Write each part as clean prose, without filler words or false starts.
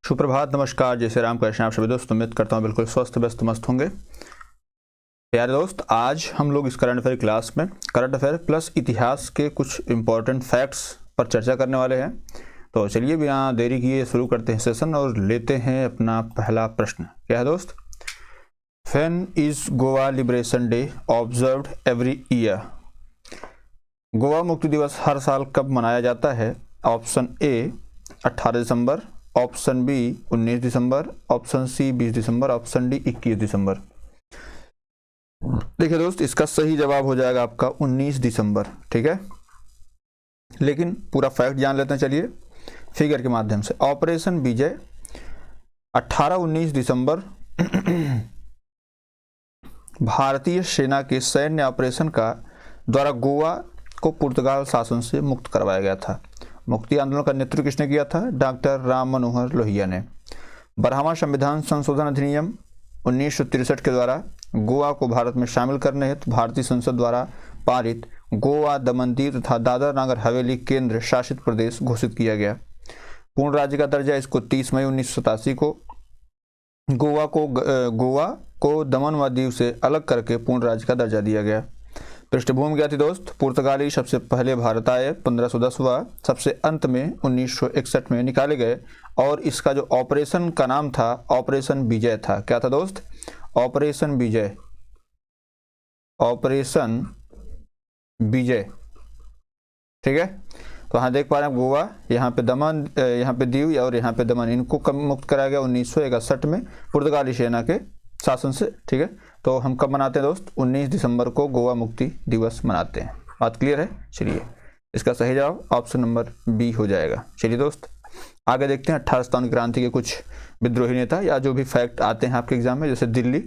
सुप्रभात, नमस्कार, जय श्री राम। कृष्ण आप सभी दोस्त, उम्मीद करता हूँ बिल्कुल स्वस्थ व्यस्त मस्त होंगे। प्यारे दोस्त, आज हम लोग इस करंट अफेयर क्लास में करंट अफेयर प्लस इतिहास के कुछ इंपॉर्टेंट फैक्ट्स पर चर्चा करने वाले हैं। तो चलिए बिना देरी किए शुरू करते हैं सेशन और लेते हैं अपना पहला प्रश्न। क्या है दोस्त? When is Goa liberation day observed every year? Goa मुक्ति दिवस हर साल कब मनाया जाता है? ऑप्शन ए 18 दिसंबर, ऑप्शन बी 19 दिसंबर, ऑप्शन सी 20 दिसंबर, ऑप्शन डी 21 दिसंबर। देखिए दोस्त, इसका सही जवाब हो जाएगा आपका 19 दिसंबर। ठीक है, लेकिन पूरा फैक्ट जान लेते हैं। चलिए फिगर के माध्यम से। ऑपरेशन विजय 18-19 दिसंबर भारतीय सेना के सैन्य ऑपरेशन का द्वारा गोवा को पुर्तगाल शासन से मुक्त करवाया गया था। मुक्ति आंदोलन का नेतृत्व किसने किया था? डॉक्टर राम मनोहर लोहिया ने। 12वां संविधान संशोधन अधिनियम 1963 के द्वारा गोवा को भारत में शामिल करने हेतु भारतीय संसद द्वारा पारित गोवा, दमन दीव तथा दादर नगर हवेली केंद्र शासित प्रदेश घोषित किया गया। पूर्ण राज्य का दर्जा इसको 30 मई 1987 को गोवा को दमन व दीव से अलग करके पूर्ण राज्य का दर्जा दिया गया। पृष्ठभूमि क्या थी दोस्त? पुर्तगाली सबसे पहले भारत आए 1510 व सबसे अंत में 1961 में निकाले गए, और इसका जो ऑपरेशन का नाम था ऑपरेशन विजय था। क्या था दोस्त? ऑपरेशन विजय। ऑपरेशन विजय। ठीक है, तो यहाँ देख पा रहे हैं गोवा, यहाँ पे दमन, यहाँ पे दीव और यहाँ पे दमन, इनको कब मुक्त कराया गया? 1961 में पुर्तगाली सेना के शासन से। ठीक है, तो हम कब मनाते हैं दोस्त? 19 दिसंबर को गोवा मुक्ति दिवस मनाते हैं। बात क्लियर है? चलिए, इसका सही जवाब ऑप्शन नंबर बी हो जाएगा। चलिए दोस्त, आगे देखते हैं 18 सतावन क्रांति के कुछ विद्रोही नेता या जो भी फैक्ट आते हैं आपके एग्जाम में। जैसे दिल्ली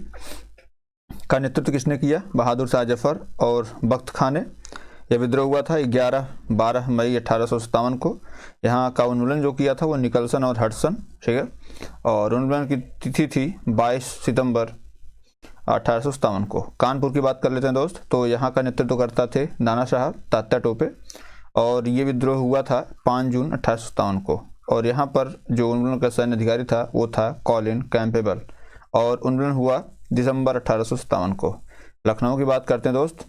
का नेतृत्व किसने किया? बहादुर शाह जफर और बख्त खान ने। यह विद्रोह हुआ था 11-12 मई 1857 को। यहाँ का उन्मूलन जो किया था वो निकलसन और हडसन। ठीक है, और उन्मूलन की तिथि थी 22 सितंबर 1857 को। कानपुर की बात कर लेते हैं दोस्त, तो यहाँ का नेतृत्व करता थे नाना साहब तात्या टोपे, और ये विद्रोह हुआ था 5 जून 1857 को। और यहाँ पर जो उन्मूलन का सैन्य अधिकारी था वो था कॉलिन कैंपेबल, और उन्मूलन हुआ दिसंबर 1857 को। लखनऊ की बात करते हैं दोस्त,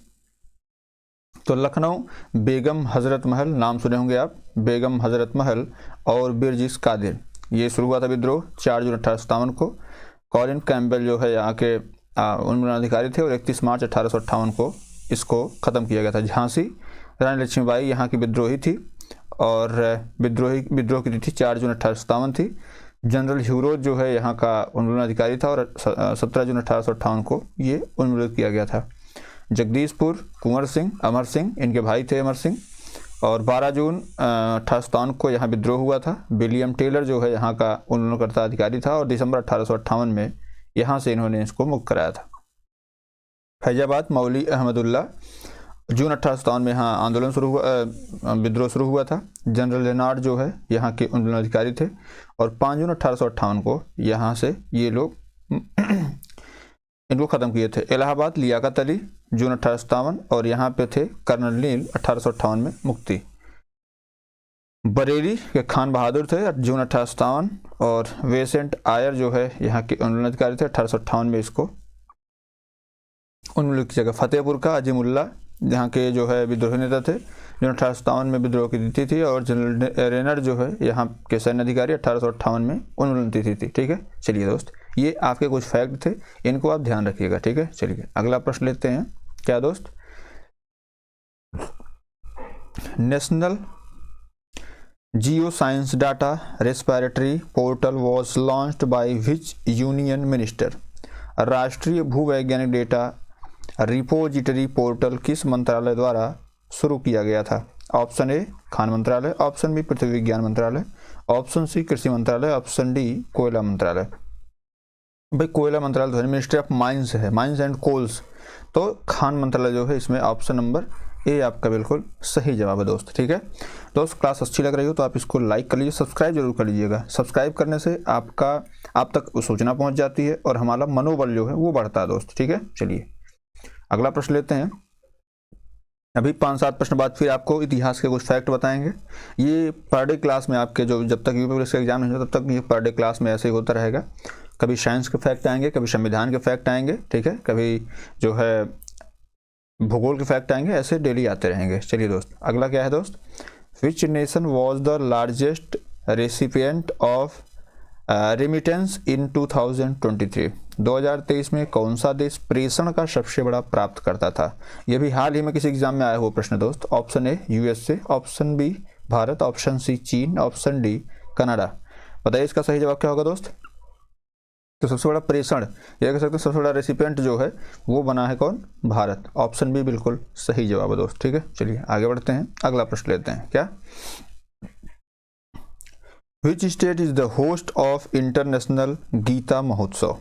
तो लखनऊ बेगम हजरत महल, नाम सुने होंगे आप, बेगम हजरत महल और बिरजिस कादिर, ये शुरू हुआ था विद्रोह 4 जून 1857 को। कॉलिन कैंपबेल जो है यहाँ के उन्मूलन अधिकारी थे, और 31 मार्च 1858 को इसको ख़त्म किया गया था। झांसी रानी लक्ष्मीबाई यहाँ की विद्रोही थी, और विद्रोह की तिथि 4 जून 1857 थी। जनरल ह्यूरोज जो है यहाँ का उन्मूलन अधिकारी था, और 17 जून 1858 को ये उन्मूलित किया गया था। जगदीशपुर कुंवर सिंह, अमर सिंह, इनके भाई थे अमर सिंह, और 12 जून 1857 को यहाँ विद्रोह हुआ था। विलियम टेलर जो है यहाँ का उन्मूलनकर्ता अधिकारी था, और दिसंबर 1858 में यहाँ से इन्होंने इसको मुक्त कराया था। फैजाबाद मौली अहमदुल्ला, जून 1857 में यहाँ आंदोलन शुरू हुआ, विद्रोह शुरू हुआ था। जनरल लेनार्ड जो है यहाँ के उन्मूलन अधिकारी थे, और 5 जून 1858 को यहाँ से ये लोग इनको ख़त्म किए थे। इलाहाबाद लियाकत अली, जून 1857, और यहाँ पे थे कर्नल नील, 1858 में मुक्ति। बरेली के खान बहादुर थे, जून 1857, और वेसेंट आयर जो है यहाँ के उन्मूलन अधिकारी थे, 1858 में इसको उन्मूलित किया गया। फतेहपुर का अजीमुल्ला यहाँ के जो है विद्रोही नेता थे, जून 1857 में विद्रोह की तिथि थी, और जनरल रेनर जो है यहाँ के सैन्य अधिकारी 1858 में उन्मूलन तिथि थी। ठीक है, चलिए दोस्त, ये आपके कुछ फैक्ट थे, इनको आप ध्यान रखिएगा। ठीक है, चलिए अगला प्रश्न लेते हैं। क्या दोस्त? National geo science data respiratory portal was launched by which union minister? राष्ट्रीय भूवैज्ञानिक डेटा रिपोजिटरी पोर्टल किस मंत्रालय द्वारा शुरू किया गया था? ऑप्शन ए खान मंत्रालय, ऑप्शन बी पृथ्वी विज्ञान मंत्रालय, ऑप्शन सी कृषि मंत्रालय, ऑप्शन डी कोयला मंत्रालय। भाई कोयला मंत्रालय तो मिनिस्ट्री ऑफ माइंस है, माइंस एंड कोल्स, तो खान मंत्रालय जो है इसमें ऑप्शन नंबर ए आपका बिल्कुल सही जवाब है दोस्त। ठीक है दोस्त, क्लास अच्छी लग रही हो तो आप इसको लाइक कर लीजिए, सब्सक्राइब जरूर कर लीजिएगा। सब्सक्राइब करने से आप तक सूचना पहुंच जाती है, और हमारा मनोबल जो है वो बढ़ता है दोस्त। ठीक है, चलिए अगला प्रश्न लेते हैं। अभी 5-7 प्रश्न बाद फिर आपको इतिहास के कुछ फैक्ट बताएंगे। ये पर डे क्लास में आपके जो जब तक यूपी पुलिस का एग्जाम नहीं होता तब तक ये पर डे क्लास में ऐसे ही होता रहेगा। कभी साइंस के फैक्ट आएंगे, कभी संविधान के फैक्ट आएंगे, ठीक है, कभी जो है भूगोल के फैक्ट आएंगे, ऐसे डेली आते रहेंगे। चलिए दोस्त, अगला क्या है दोस्त, which nation was the largest recipient of remittance in 2023? 2023 में कौन सा देश प्रेषण का सबसे बड़ा प्राप्त करता था? यह भी हाल ही में किसी एग्जाम में आया हुआ प्रश्न दोस्त। Option A USA, option B Bharat, option C चीन, ऑप्शन डी कनाडा। बताइए इसका सही जवाब क्या होगा दोस्त? तो सबसे बड़ा प्रेषण, यह कह सकते हैं सबसे बड़ा रेसिपिएंट जो है वो बना है कौन? भारत। ऑप्शन बी बिल्कुल सही जवाब है दोस्त। ठीक है, चलिए आगे बढ़ते हैं, अगला प्रश्न लेते हैं। क्या, Which state is the host of international Gita Mahotsav?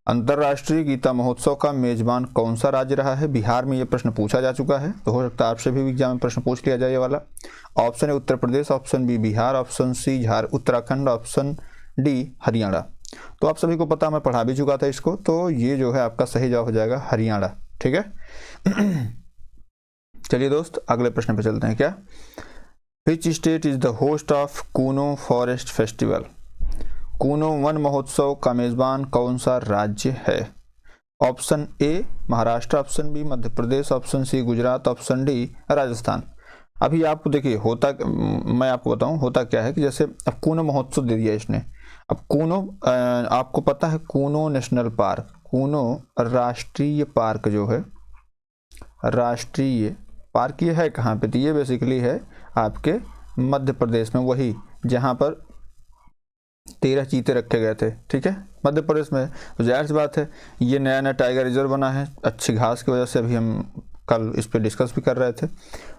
अंतर्राष्ट्रीय गीता महोत्सव का मेजबान कौन सा राज्य रहा है? बिहार में यह प्रश्न पूछा जा चुका है, तो हो सकता है आपसे भी एग्जाम में प्रश्न पूछ लिया जाए ये वाला। Option A Uttar Pradesh, option B Bihar, option C Uttarakhand, option D Haryana. तो आप सभी को पता, मैं पढ़ा भी चुका था इसको, तो ये जो है आपका सही जवाब हो जाएगा हरियाणा। ठीक है चलिए दोस्त, अगले प्रश्न पे चलते हैं। क्या, Which state is the host of Kuno forest festival? Kuno वन महोत्सव का मेजबान कौन सा राज्य है? Option A Maharashtra, option B Madhya Pradesh, option C Gujarat, option D Rajasthan. अभी आपको देखिए होता, मैं आपको बताऊं होता क्या है कि जैसे अब कूनो महोत्सव दे दिया इसने। अब कूनो, आपको पता है कूनो नेशनल पार्क, कूनो राष्ट्रीय पार्क जो है, राष्ट्रीय पार्क ये है कहाँ पे? तो ये बेसिकली है आपके मध्य प्रदेश में, वही जहाँ पर 13 चीते रखे गए थे। ठीक है, मध्य प्रदेश में। तो जाहिर सी बात है ये नया नया टाइगर रिजर्व बना है अच्छी घास की वजह से, अभी हम कल इस पर डिस्कस भी कर रहे थे।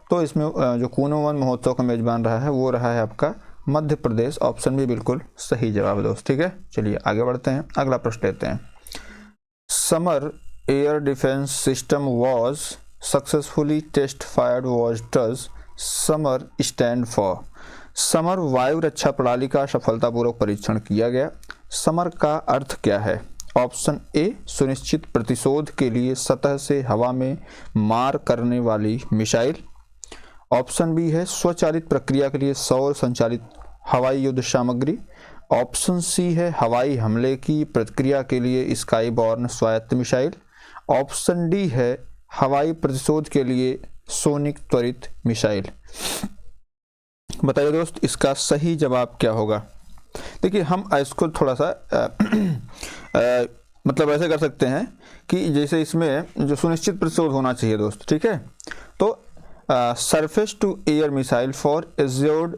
तो इसमें जो कूनो वन महोत्सव का मेजबान रहा है वो रहा है आपका मध्य प्रदेश। ऑप्शन भी बिल्कुल सही जवाब है दोस्त। ठीक है, चलिए आगे बढ़ते हैं, अगला प्रश्न लेते हैं। Samar air defence system was successfully test fired was does Samar stand for? Samar वायु रक्षा प्रणाली का सफलतापूर्वक परीक्षण किया गया। समर का अर्थ क्या है? ऑप्शन ए सुनिश्चित प्रतिशोध के लिए सतह से हवा में मार करने वाली मिसाइल। ऑप्शन बी है स्वचालित प्रक्रिया के लिए सौर संचालित हवाई युद्ध सामग्री। ऑप्शन सी है हवाई हमले की प्रक्रिया के लिए स्काईबॉर्न स्वायत्त मिसाइल। ऑप्शन डी है हवाई प्रतिशोध के लिए सोनिक त्वरित मिसाइल। बताइए दोस्त इसका सही जवाब क्या होगा? देखिए हम इसको थोड़ा सा मतलब ऐसे कर सकते हैं कि जैसे इसमें जो सुनिश्चित प्रतिशोध होना चाहिए दोस्त, ठीक है, तो surface to air missile for assured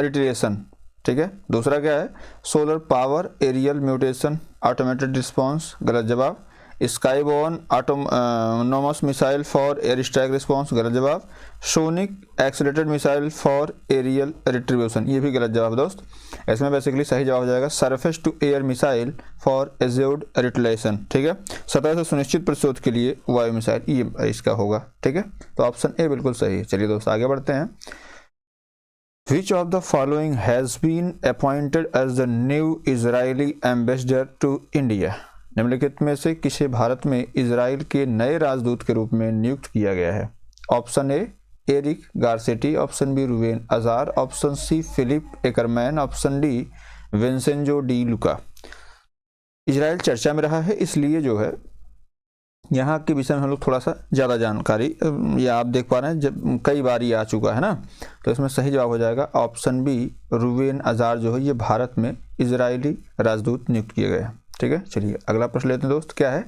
retaliation. ठीक है, दूसरा क्या है? Solar power aerial mutation automated response, गलत जवाब। Skyborne autonomous missile for air strike response, गलत जवाब। Sonic accelerated missile for aerial retribution, ये भी गलत जवाब दोस्त। इसमें बेसिकली सही जवाब हो जाएगा surface to air missile for assured retaliation. ठीक है, सतह से सुनिश्चित प्रतिशोध के लिए वायु मिसाइल, ये इसका होगा। ठीक है, तो ऑप्शन ए बिल्कुल सही है। चलिए दोस्त आगे बढ़ते हैं। Which of the following has been appointed as the new Israeli ambassador to India? निम्नलिखित में से किसे भारत में इजराइल के नए राजदूत के रूप में नियुक्त किया गया है? Option A Eric Garcetti, option B Reuven Azar, option C Philip Ackerman, option D Vincenzo De Luca. Israel चर्चा में रहा है, इसलिए जो है यहाँ के विषय में हम लोग थोड़ा सा ज़्यादा जानकारी, ये आप देख पा रहे हैं जब कई बार ये आ चुका है ना, तो इसमें सही जवाब हो जाएगा ऑप्शन बी रूवेन अजार जो है ये भारत में इजरायली राजदूत नियुक्त किए गए हैं। ठीक है, चलिए अगला प्रश्न लेते हैं दोस्त। क्या है?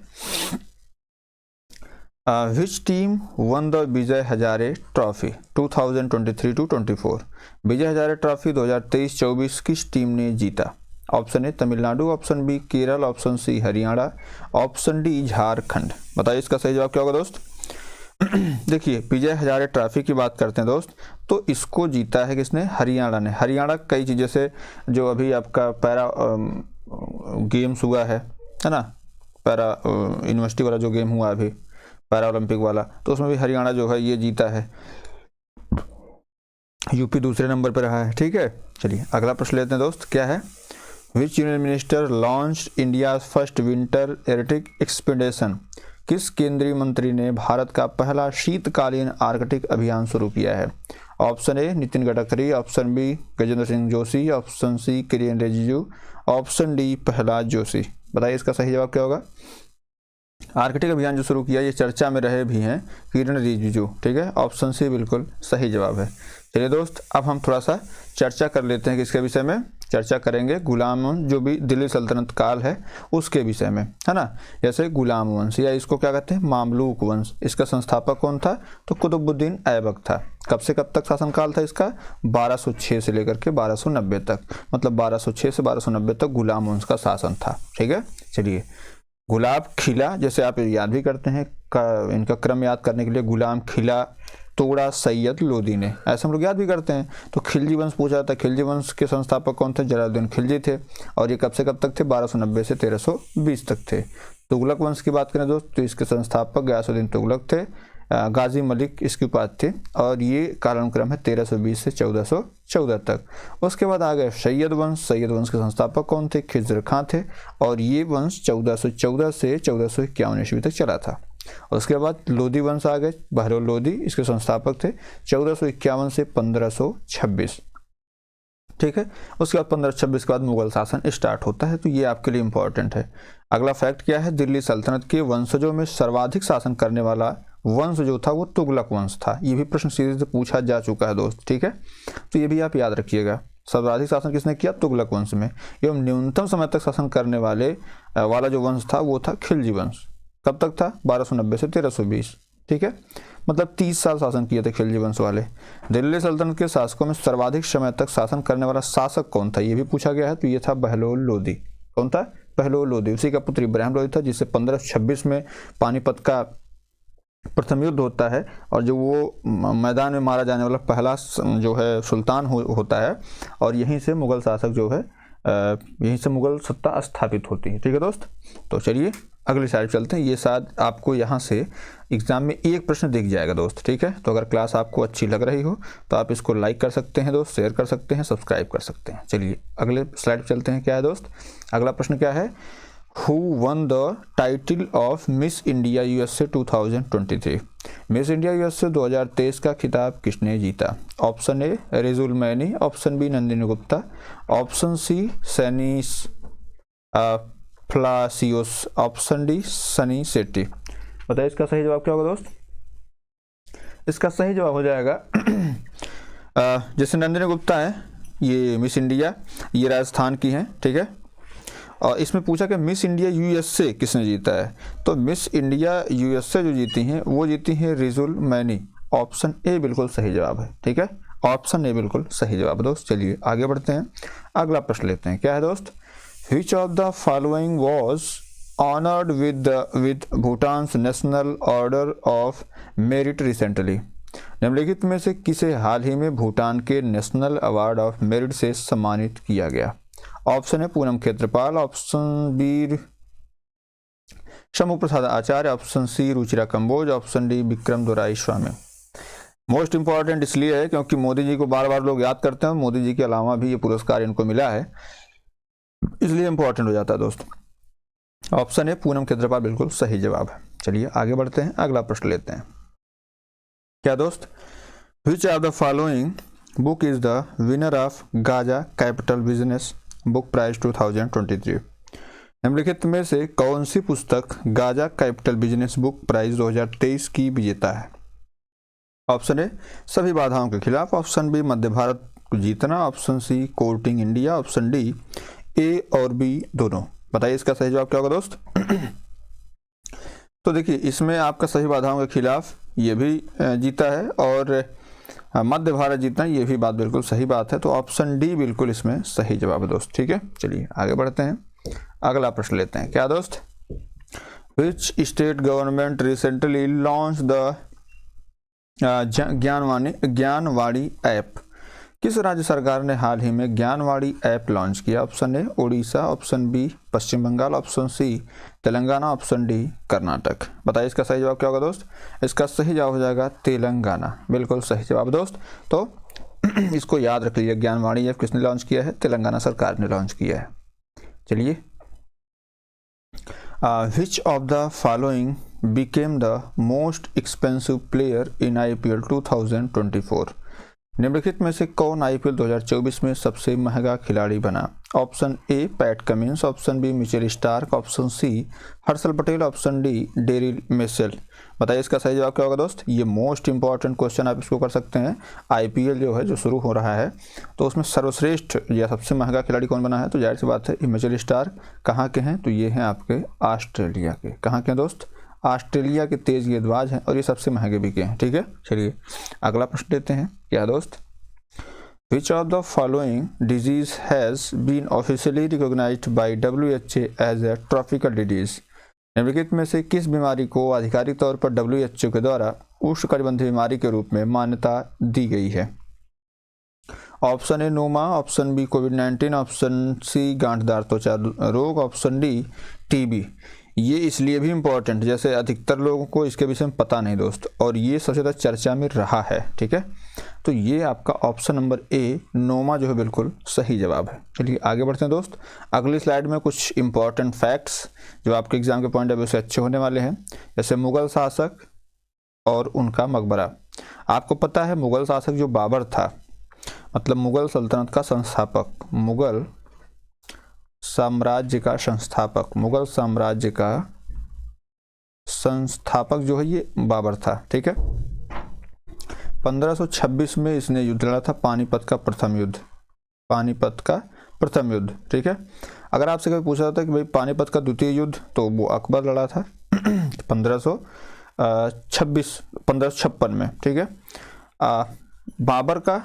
Which team won the Vijay Hazare trophy 2023-24? Vijay Hazare trophy 2023-24 किस टीम ने जीता? Option A Tamil Nadu, option B Kerala, option C Haryana, option D Jharkhand. बताइए इसका सही जवाब क्या होगा दोस्त? देखिए विजय हजारे ट्रॉफी की बात करते हैं दोस्त, तो इसको जीता है किसने? हरियाणा ने। हरियाणा कई चीज़ें से, जो अभी आपका पैरा गेम्स हुआ है ना, पैरा यूनिवर्सिटी वाला जो गेम हुआ अभी पैरा ओलंपिक वाला, तो उसमें भी हरियाणा जो है ये जीता है। यूपी दूसरे नंबर पर रहा है। ठीक है, चलिए अगला प्रश्न लेते हैं दोस्त। क्या है? Which union minister launch India first winter arctic expedition? किस केंद्रीय मंत्री ने भारत का पहला शीतकालीन आर्कटिक अभियान शुरू किया है? Option A Nitin Gadkari, option B Gajendra Singh Joshi, option C Kiren Rijiju, option D Pralhad Joshi. बताइए इसका सही जवाब क्या होगा? आर्कटिक अभियान जो शुरू किया, ये चर्चा में रहे भी हैं, किरेन रिजिजू। ठीक है, ऑप्शन सी बिल्कुल सही जवाब है। चलिए दोस्त, अब हम थोड़ा सा चर्चा कर लेते हैं किसके विषय में? चर्चा करेंगे गुलाम वंश, जो भी दिल्ली सल्तनत काल है उसके विषय में, है ना। जैसे गुलाम वंश या इसको क्या कहते हैं, मामलूक वंश। इसका संस्थापक कौन था? तो कुतुबुद्दीन ऐबक था। कब से कब तक शासनकाल था इसका? 1206 से लेकर के 1290 तक, मतलब 1206 से 1290 तक गुलाम वंश का शासन था। ठीक है, चलिए गुलाब खिला, जैसे आप याद भी करते हैं, इनका क्रम याद करने के लिए गुलाम खिला तोड़ा सैयद लोदी ने, ऐसे हम लोग याद भी करते हैं। तो खिलजी वंश पूछा था, खिलजी वंश के संस्थापक कौन थे? जलालुद्दीन खिलजी थे, और ये कब से कब तक थे? 1290 से 1320 तक थे। तुगलक वंश की बात करें दोस्त, तो इसके संस्थापक गयासुद्दीन तुगलक थे, गाजी मलिक इसकी उपाधि थी, और ये कालानुक्रम है 1320 से 1414 तक। उसके बाद आ गए सैयद वंश। सैयद वंश के संस्थापक कौन थे? खिज़र खां थे, और ये वंश 1414 से 1451 ईस्वी तक चला था। उसके बाद लोधी वंश आ गए, बहरौल लोधी, इसके संस्थापक थे 1451 से 1526। ठीक है, उसके बाद 1526 के बाद मुगल शासन स्टार्ट होता है। तो ये आपके लिए इंपॉर्टेंट है। अगला फैक्ट क्या है? दिल्ली सल्तनत के वंशजों में सर्वाधिक शासन करने वाला वंश जो था वो तुगलक वंश था। ये भी प्रश्न सीधे से पूछा जा चुका है दोस्त। ठीक है, तो ये भी आप याद रखिएगा। सर्वाधिक शासन किसने किया? तुगलक वंश में। एवं न्यूनतम समय तक शासन करने वाला जो वंश था वो था खिलजी वंश। कब तक था? 1290 से 1320। ठीक है, मतलब 30 साल शासन किए थे खिलजी वंश वाले। दिल्ली सल्तनत के शासकों में सर्वाधिक समय तक शासन करने वाला शासक कौन था? ये भी पूछा गया है। तो ये था बहलोल लोधी। कौन था? बहलोल लोधी। उसी का पुत्र इब्राहिम लोधी था, जिससे 1526 में पानीपत का प्रथम युद्ध होता है, और जो वो मैदान में मारा जाने वाला पहला जो है सुल्तान होता है, और यहीं से मुगल शासक जो है, यहीं से मुगल सत्ता स्थापित होती है। ठीक है दोस्त, तो चलिए अगली साइड चलते हैं। ये शायद आपको यहाँ से एग्जाम में एक प्रश्न दिख जाएगा दोस्त। ठीक है, तो अगर क्लास आपको अच्छी लग रही हो तो आप इसको लाइक कर सकते हैं दोस्त, शेयर कर सकते हैं, सब्सक्राइब कर सकते हैं। चलिए अगले स्लाइड पर चलते हैं। क्या है दोस्त? अगला प्रश्न क्या है? Who won the title of Miss India USA 2023? Miss India USA 2023 का खिताब किसने जीता? Option A Rijul Maini, option B Nandini Gupta, option C सैनिस फ्लासियोस, ऑप्शन डी सनी सेट्टी। बताइए इसका सही जवाब क्या होगा दोस्त? इसका सही जवाब हो जाएगा जैसे नंदिनी गुप्ता है, ये मिस इंडिया, ये राजस्थान की हैं। ठीक है, और इसमें पूछा कि मिस इंडिया यूएसए किसने जीता है? तो मिस इंडिया यूएसए जो जीती हैं वो जीती हैं रिजुल मैनी। ऑप्शन ए बिल्कुल सही जवाब है। ठीक है, ऑप्शन ए बिल्कुल सही जवाब है दोस्त। चलिए आगे बढ़ते हैं, अगला प्रश्न लेते हैं। क्या है दोस्त? Which of the following was honoured with Bhutan's national order of merit recently? निम्नलिखित में से किसे हाल ही में भूटान के नेशनल अवार्ड ऑफ मेरिट से सम्मानित किया गया? ऑप्शन है Poonam Khetrapal, option B Shambhu Prasad Acharya, option C Ruchira Kamboj, option D Vikram Doraiswamy. Most important इसलिए है क्योंकि मोदी जी को बार बार लोग याद करते हैं, मोदी जी के अलावा भी ये पुरस्कार इनको मिला है, इसलिए इंपॉर्टेंट हो जाता है दोस्त। ऑप्शन है पूनम खेत्रपाल बिल्कुल सही जवाब है। चलिए आगे बढ़ते हैं, अगला प्रश्न लेते हैं। क्या दोस्त? Which of the following book is the winner of Gaja capital business book prize 2023? निम्नलिखित में से कौन सी पुस्तक Gaja capital business book prize 2023 की विजेता है? ऑप्शन ए सभी बाधाओं के खिलाफ, ऑप्शन बी मध्य भारत को जीतना, option C courting India, option D A और बी दोनों। बताइए इसका सही जवाब क्या होगा दोस्त? तो देखिए इसमें आपका सभी बाधाओं के खिलाफ ये भी जीता है, और मध्य भारत जीतना, ये भी बात बिल्कुल सही बात है। तो ऑप्शन डी बिल्कुल इसमें सही जवाब है दोस्त। ठीक है, चलिए आगे बढ़ते हैं, अगला प्रश्न लेते हैं। क्या दोस्त? Which state government recently launch the Gyanvani app? किस राज्य सरकार ने हाल ही में ज्ञानवाणी ऐप लॉन्च किया? Option A Orissa, option B Paschim Bangal, option C Telangana, option D Karnataka. बताइए इसका सही जवाब क्या होगा दोस्त? इसका सही जवाब हो जाएगा तेलंगाना, बिल्कुल सही जवाब दोस्त। तो इसको याद रख लीजिए, ज्ञानवाणी ऐप किसने लॉन्च किया है? तेलंगाना सरकार ने लॉन्च किया है। चलिए Which of the following became the most expensive player in IPL 2024? निम्नलिखित में से कौन IPL 2024 में सबसे महंगा खिलाड़ी बना? Option A Pat Cummins, option B Mitchell Starc, option C Harshal Patel, option D Daryl Mitchell. बताइए इसका सही जवाब क्या होगा दोस्त। ये मोस्ट इंपॉर्टेंट क्वेश्चन आप इसको कर सकते हैं। IPL जो है जो शुरू हो रहा है तो उसमें सर्वश्रेष्ठ या सबसे महंगा खिलाड़ी कौन बना है, तो जाहिर सी बात है मिचेल स्टार्क। कहाँ के हैं, तो ये हैं आपके ऑस्ट्रेलिया के। कहाँ के हैं दोस्त, ऑस्ट्रेलिया के तेज गेंदबाज हैं और ये सबसे महंगे बिके हैं। ठीक है, चलिए अगला प्रश्न देते हैं। क्या दोस्त, Which of the following disease has been officially recognized by WHO as a tropical disease? निम्नलिखित में से किस बीमारी को आधिकारिक तौर पर WHO के द्वारा उष्णकटिबंधीय बीमारी के रूप में मान्यता दी गई है? Option A noma, option B कोविड-19, ऑप्शन सी गांठदार त्वचा रोग, ऑप्शन डी टीबी। ये इसलिए भी इम्पोर्टेंट, जैसे अधिकतर लोगों को इसके विषय में पता नहीं दोस्त, और ये सबसे ज़्यादा चर्चा में रहा है। ठीक है, तो ये आपका ऑप्शन नंबर ए नोमा जो है बिल्कुल सही जवाब है। चलिए आगे बढ़ते हैं दोस्त। अगली स्लाइड में कुछ इंपॉर्टेंट फैक्ट्स जो आपके एग्जाम के पॉइंट ऑफ व्यू से अच्छे होने वाले हैं, जैसे मुगल शासक और उनका मकबरा। आपको पता है मुगल शासक जो बाबर था, मतलब मुगल सल्तनत का संस्थापक, मुगल साम्राज्य का संस्थापक, मुगल साम्राज्य का संस्थापक जो है ये बाबर था। ठीक है, 1526 में इसने युद्ध लड़ा था, पानीपत का प्रथम युद्ध, पानीपत का प्रथम युद्ध। ठीक है, अगर आपसे कभी पूछा जाता है कि भाई पानीपत का द्वितीय युद्ध, तो वो अकबर लड़ा था 1556 में। ठीक है, बाबर का,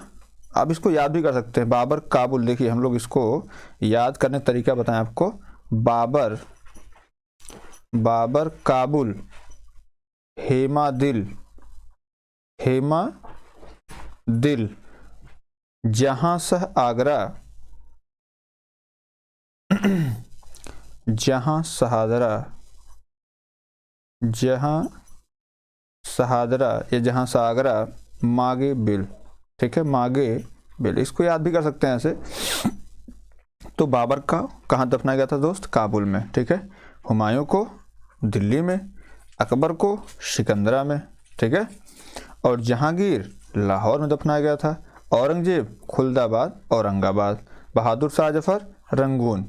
आप इसको याद भी कर सकते हैं, बाबर काबुल। देखिए हम लोग इसको याद करने का तरीका बताएं आपको। बाबर काबुल, हेमा दिल, जहां सह आगरा, जहां सहादरा या जहां सागरा, मागे बिल। ठीक है, मागे बिल, इसको याद भी कर सकते हैं ऐसे। तो बाबर का कहाँ दफनाया गया था दोस्त, काबुल में। ठीक है, हुमायूं को दिल्ली में, अकबर को सिकंदरा में। ठीक है, और जहांगीर लाहौर में दफनाया गया था, औरंगजेब खुलदाबाद औरंगाबाद, बहादुर शाह जफर रंगून।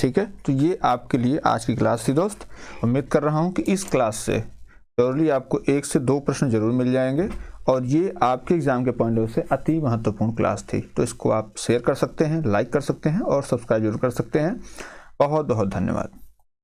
ठीक है, तो ये आपके लिए आज की क्लास थी दोस्त। उम्मीद कर रहा हूँ कि इस क्लास से जरूरी आपको 1 से 2 प्रश्न जरूर मिल जाएंगे, और ये आपके एग्जाम के पॉइंट ऑफ व्यू से अति महत्वपूर्ण क्लास थी। तो इसको आप शेयर कर सकते हैं, लाइक कर सकते हैं और सब्सक्राइब जरूर कर सकते हैं। बहुत बहुत धन्यवाद।